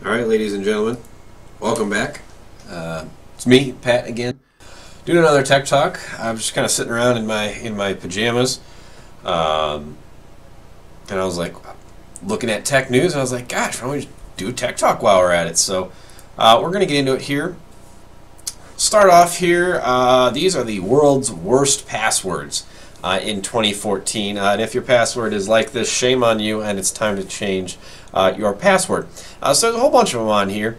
Alright, ladies and gentlemen, welcome back. It's me, Pat, again, doing another Tech Talk. I'm just kind of sitting around in my pajamas, and I was like, looking at tech news, and I was like, gosh, why don't we just do a Tech Talk while we're at it? So, we're going to get into it here. Start off here, these are the world's worst passwords in 2014, and if your password is like this, shame on you, and it's time to change your password. So there's a whole bunch of them on here.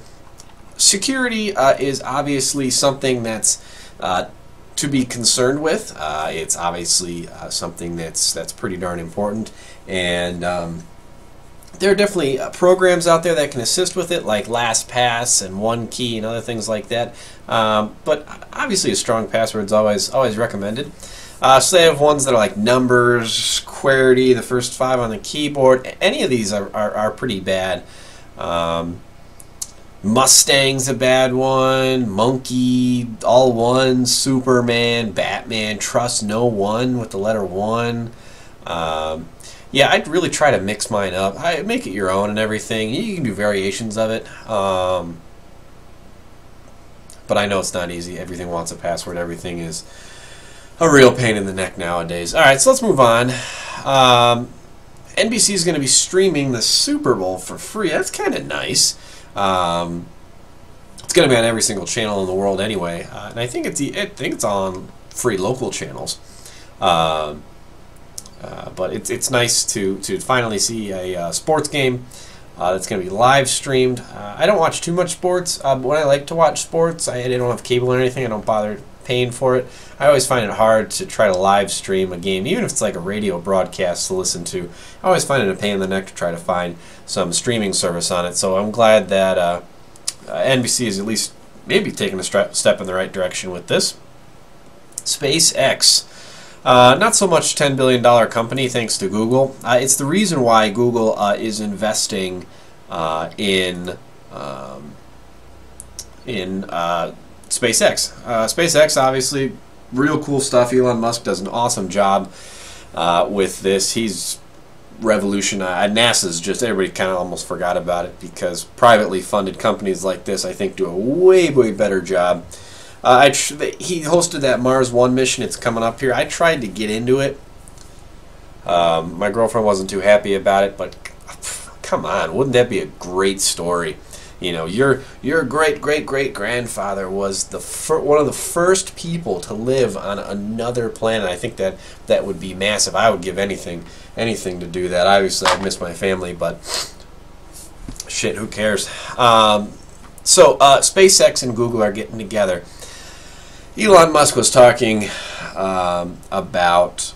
Security is obviously something that's to be concerned with. It's obviously something that's pretty darn important, and there are definitely programs out there that can assist with it, like LastPass and OneKey and other things like that. But obviously, a strong password is always recommended. So they have ones that are like numbers, QWERTY, the first 5 on the keyboard. Any of these are pretty bad. Mustang's a bad one. Monkey, all one. Superman, Batman, trust no one with the letter 1. Yeah, I'd really try to mix mine up. Make it your own and everything. You can do variations of it. But I know it's not easy. Everything wants a password. Everything is a real pain in the neck nowadays. Alright, so let's move on. NBC is going to be streaming the Super Bowl for free. That's kind of nice. It's going to be on every single channel in the world anyway. And I think it's on free local channels. But it's nice to finally see a sports game that's going to be live streamed. I don't watch too much sports, but when I like to watch sports, I don't have cable or anything. I don't bother paying for it. I always find it hard to try to live stream a game, even if it's like a radio broadcast to listen to. I always find it a pain in the neck to try to find some streaming service on it. So I'm glad that NBC is at least maybe taking a step in the right direction with this. SpaceX. Not so much $10 billion company thanks to Google. It's the reason why Google is investing in SpaceX. SpaceX, obviously, real cool stuff. Elon Musk does an awesome job with this. He's revolutionized. NASA's just, everybody kind of almost forgot about it because privately funded companies like this, I think, do a way better job. He hosted that Mars 1 mission. It's coming up here. I tried to get into it. My girlfriend wasn't too happy about it, but come on, wouldn't that be a great story? You know, your great-great-great-grandfather was one of the first people to live on another planet. I think that would be massive. I would give anything to do that. Obviously, I miss my family, but shit, who cares? So SpaceX and Google are getting together. Elon Musk was talking about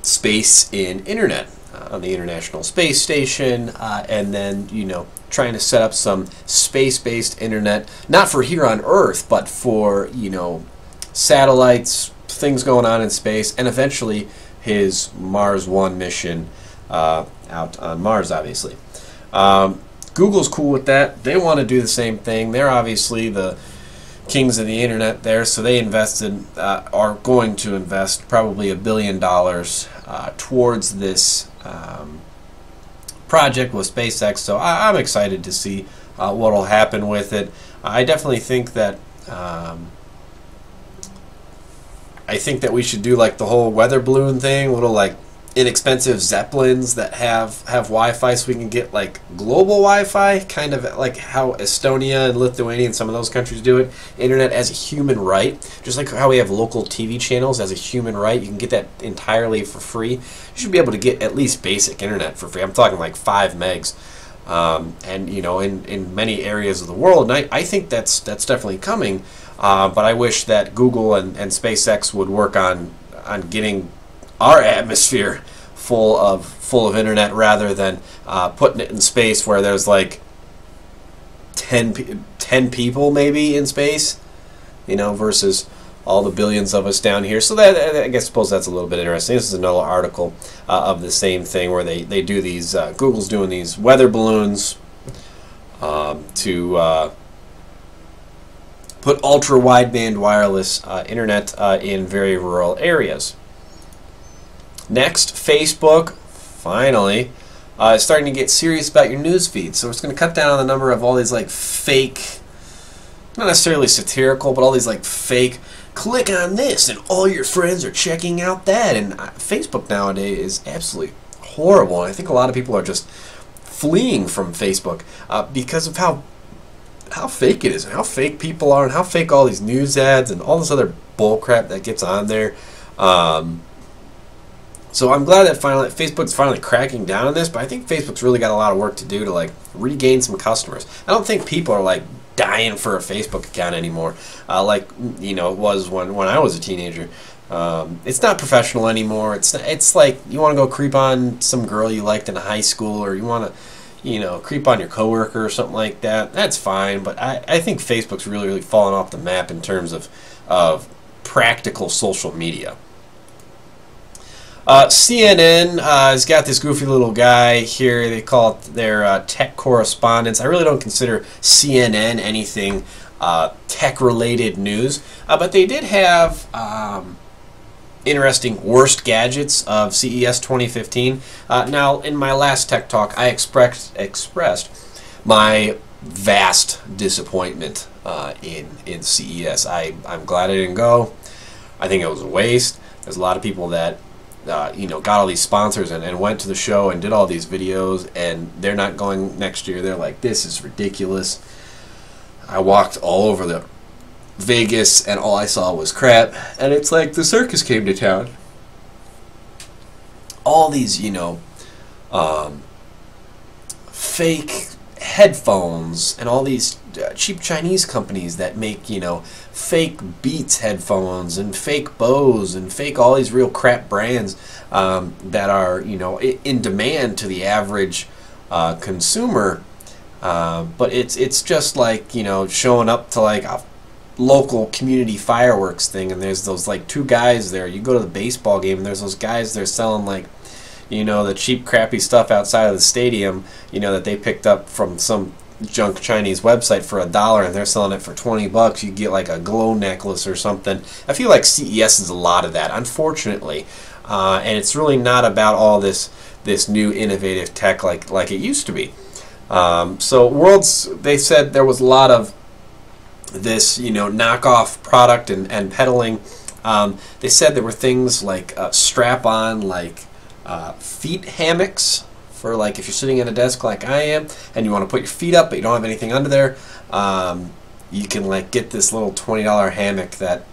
space in internet on the International Space Station, and then, you know, trying to set up some space-based internet, not for here on Earth, but for, you know, satellites, things going on in space, and eventually his Mars 1 mission out on Mars, obviously. Google's cool with that. They want to do the same thing. They're obviously the kings of the internet there, so they are going to invest probably $1 billion towards this project with SpaceX. So I'm excited to see what will happen with it. I definitely think that we should do like the whole weather balloon thing, little like inexpensive Zeppelins that have Wi-Fi, so we can get like global Wi-Fi, kind of like how Estonia and Lithuania and some of those countries do it. Internet as a human right, just like how we have local TV channels as a human right. You can get that entirely for free. You should be able to get at least basic internet for free. I'm talking like 5 megs, and you know, in many areas of the world. And I think that's definitely coming. But I wish that Google and SpaceX would work on getting our atmosphere full of internet rather than putting it in space where there's like 10 people maybe in space, you know, versus all the billions of us down here. So that, I suppose that's a little bit interesting. This is another article of the same thing where they do these, Google's doing these weather balloons to put ultra-wideband wireless internet in very rural areas. Next, Facebook, finally, is starting to get serious about your news feed. So it's going to cut down on the number of all these like fake, not necessarily satirical, but all these like fake, click on this and all your friends are checking out that. And Facebook nowadays is absolutely horrible. And I think a lot of people are just fleeing from Facebook because of how fake it is, and how fake people are, and how fake all these news ads and all this other bull crap that gets on there. So I'm glad that Facebook's finally cracking down on this, but I think Facebook's really got a lot of work to do to like regain some customers. I don't think people are like dying for a Facebook account anymore, like it was when I was a teenager. It's not professional anymore. It's like you want to go creep on some girl you liked in high school, or you want to creep on your coworker or something like that. That's fine, but I think Facebook's really fallen off the map in terms of practical social media. CNN has got this goofy little guy here. They call it their tech correspondents. I really don't consider CNN anything tech-related news, but they did have interesting worst gadgets of CES 2015. Now, in my last Tech Talk, I expressed my vast disappointment in CES. I'm glad I didn't go. I think it was a waste. There's a lot of people that got all these sponsors and went to the show and did all these videos, and they're not going next year. They're like, this is ridiculous. I walked all over the Vegas and all I saw was crap, and it's like the circus came to town. All these fake headphones and all these cheap Chinese companies that make fake Beats headphones and fake Bose and fake all these real crap brands that are in demand to the average consumer, but it's just like showing up to like a local community fireworks thing, and there's those like two guys there. You go to the baseball game and there's those guys there selling like the cheap crappy stuff outside of the stadium that they picked up from some junk Chinese website for $1, and they're selling it for $20. You get like a glow necklace or something. I feel like CES is a lot of that, unfortunately, and it's really not about all this new innovative tech like it used to be. So Worlds, they said there was a lot of this knockoff product and peddling. They said there were things like strap-on like feet hammocks for like if you're sitting at a desk like I am and you want to put your feet up but you don't have anything under there. You can like get this little $20 hammock that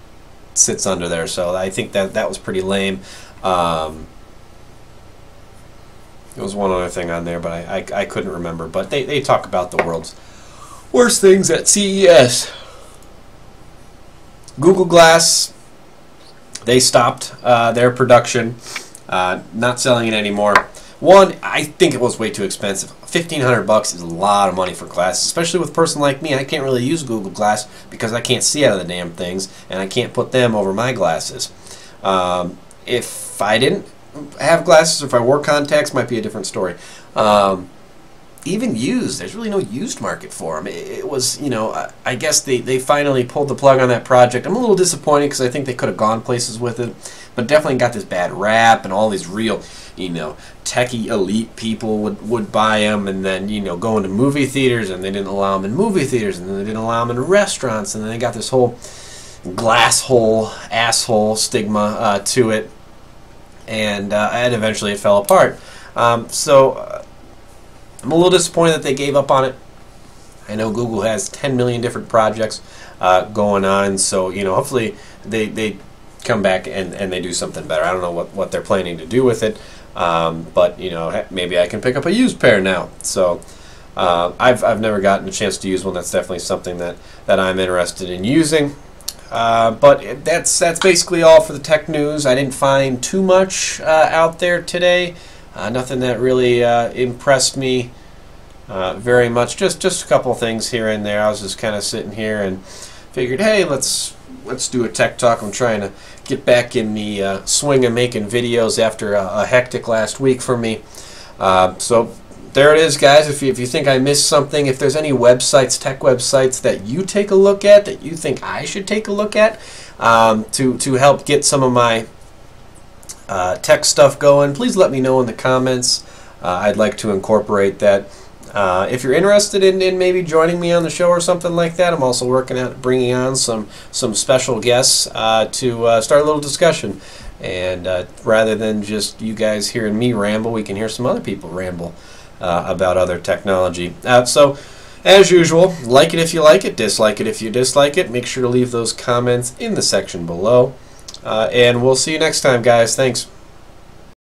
sits under there. So I think that was pretty lame. There was one other thing on there, but I couldn't remember. But they talk about the world's worst things at CES. Google Glass, they stopped their production, not selling it anymore. One, I think it was way too expensive. $1,500 is a lot of money for glasses, especially with a person like me. I can't really use Google Glass because I can't see out of the damn things, and I can't put them over my glasses. If I didn't have glasses, or if I wore contacts, might be a different story. Even used, there's really no used market for them. It was, I guess they finally pulled the plug on that project. I'm a little disappointed because I think they could have gone places with it, but definitely got this bad rap, and all these real, techie elite people would buy them, and then, go into movie theaters, and they didn't allow them in movie theaters, and then they didn't allow them in restaurants, and then they got this whole glass hole, asshole stigma to it, and eventually it fell apart. So I'm a little disappointed that they gave up on it. I know Google has 10 million different projects going on, so hopefully they come back and they do something better. I don't know what they're planning to do with it, but maybe I can pick up a used pair now. So I've never gotten a chance to use one. That's definitely something that I'm interested in using. But that's basically all for the tech news. I didn't find too much out there today. Nothing that really impressed me very much. Just a couple of things here and there. I was just kind of sitting here and figured, hey, let's do a tech talk. I'm trying to get back in the swing of making videos after a hectic last week for me. So there it is, guys. If you think I missed something, if there's any websites, tech websites that you take a look at, that you think I should take a look at to help get some of my tech stuff going, please let me know in the comments. I'd like to incorporate that. If you're interested in maybe joining me on the show or something like that, I'm also working at bringing on some special guests to start a little discussion. And rather than just you guys hearing me ramble, we can hear some other people ramble about other technology. So, as usual, like it if you like it, dislike it if you dislike it. Make sure to leave those comments in the section below. And we'll see you next time, guys. Thanks.